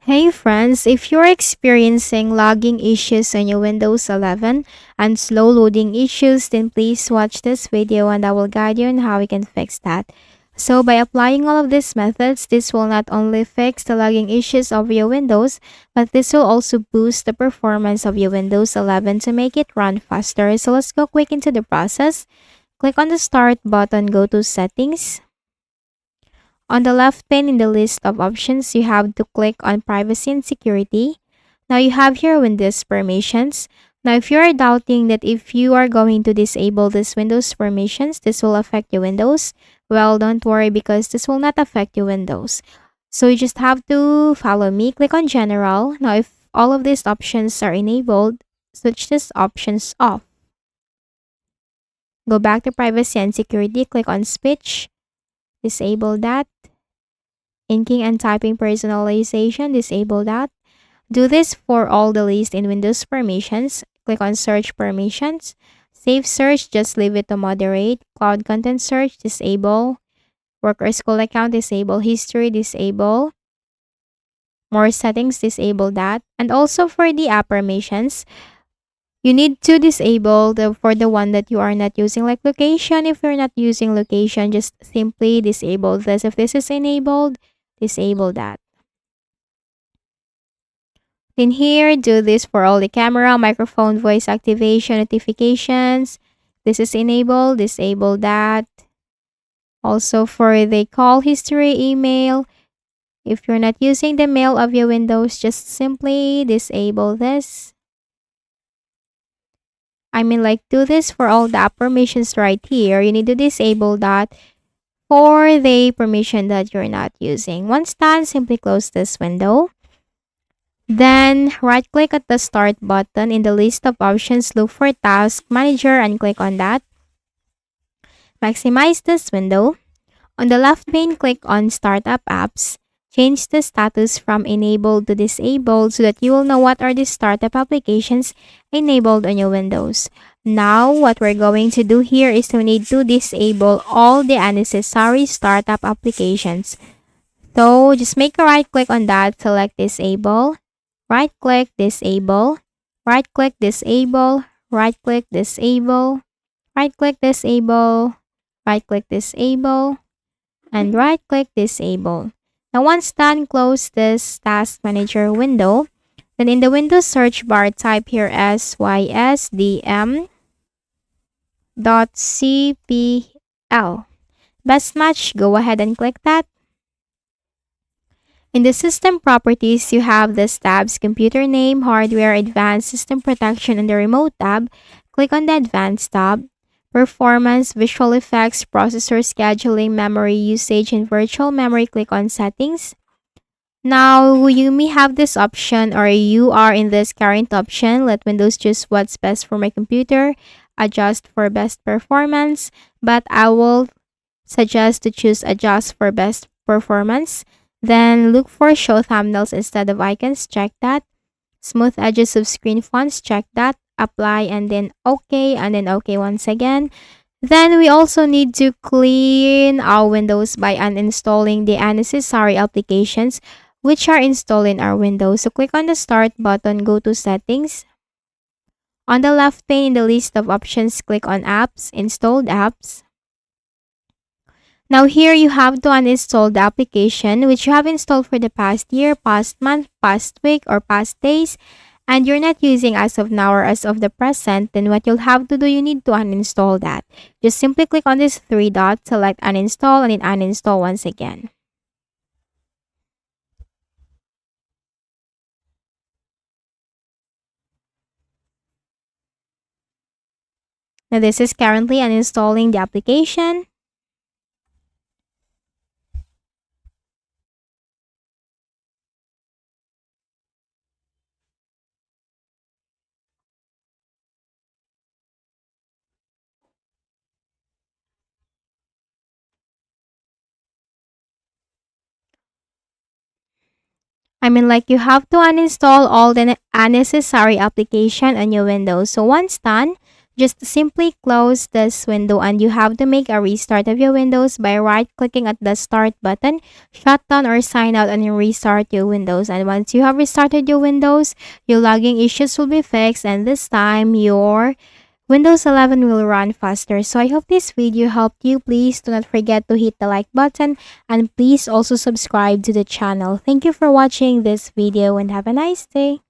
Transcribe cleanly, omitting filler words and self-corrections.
Hey friends, if you're experiencing logging issues on your Windows 11 and slow loading issues, then please watch this video and I will guide you on how we can fix that. So by applying all of these methods, this will not only fix the logging issues of your Windows, but this will also boost the performance of your Windows 11 to make it run faster. So let's go quick into the process. Click on the Start button, go to Settings. On the left pane in the list of options, you have to click on Privacy and Security. Now you have here Windows permissions. Now if you are doubting that if you are going to disable this Windows permissions, this will affect your Windows, well, don't worry because this will not affect your Windows. So you just have to follow me. Click on General. Now if all of these options are enabled, switch these options off. Go back to Privacy and Security. Click on Speech. Disable that. Inking and typing personalization, disable that. Do this for all the list in Windows permissions. Click on Search Permissions. Save Search, just leave it to moderate. Cloud Content Search, disable. Work or School Account, disable. History, disable. More settings, disable that. And also for the app permissions, you need to disable for the one that you are not using, like location. If you're not using location, just simply disable this. If this is enabled, disable that. In here, do this for all the camera, microphone, voice activation, notifications. This is enabled, disable that. Also for the call history, email. If you're not using the mail of your Windows, just simply disable this. Do this for all the app permissions right here. You need to disable that for the permission that you're not using. Once done, simply close this window. Then, right-click at the Start button in the list of options, look for Task Manager and click on that. Maximize this window. On the left pane, click on Startup Apps. Change the status from enabled to disabled so that you will know what are the startup applications enabled on your Windows. Now, what we're going to do here is we need to disable all the unnecessary startup applications. So, just make a right-click on that, select Disable. Right-click, disable, right-click, disable, right-click, disable, right-click, disable, right-click, disable, and right-click, disable. Now once done, close this Task Manager window. Then in the Windows search bar, type here sysdm.cpl. Best match, go ahead and click that. In the System Properties, you have this tabs, Computer Name, Hardware, Advanced System Protection, and the Remote tab. Click on the Advanced tab. Performance, Visual Effects, Processor Scheduling, Memory Usage, and Virtual Memory. Click on Settings. Now, you may have this option or you are in this current option. Let Windows choose what's best for my computer. Adjust for best performance. But I will suggest to choose Adjust for best performance. Then look for Show Thumbnails instead of icons. Check that. Smooth edges of screen fonts. Check that. Apply and then OK and then OK once again. Then we also need to clean our Windows by uninstalling the unnecessary applications which are installed in our Windows. So click on the Start button, go to Settings. On the left pane in the list of options, click on Apps, Installed Apps. Now here you have to uninstall the application which you have installed for the past year, past month, past week, or past days, and you're not using as of now or as of the present. Then what you'll have to do, you need to uninstall that. Just simply click on this three dots, select uninstall, and then uninstall once again. Now this is currently uninstalling the application. You have to uninstall all the unnecessary application on your Windows. So once done, Just simply close this window and you have to make a restart of your Windows by right-clicking at the Start button, shut down or sign out and restart your Windows. And once you have restarted your Windows, your logging issues will be fixed and this time your Windows 11 will run faster. So I hope this video helped you. Please do not forget to hit the like button and please also subscribe to the channel. Thank you for watching this video and have a nice day.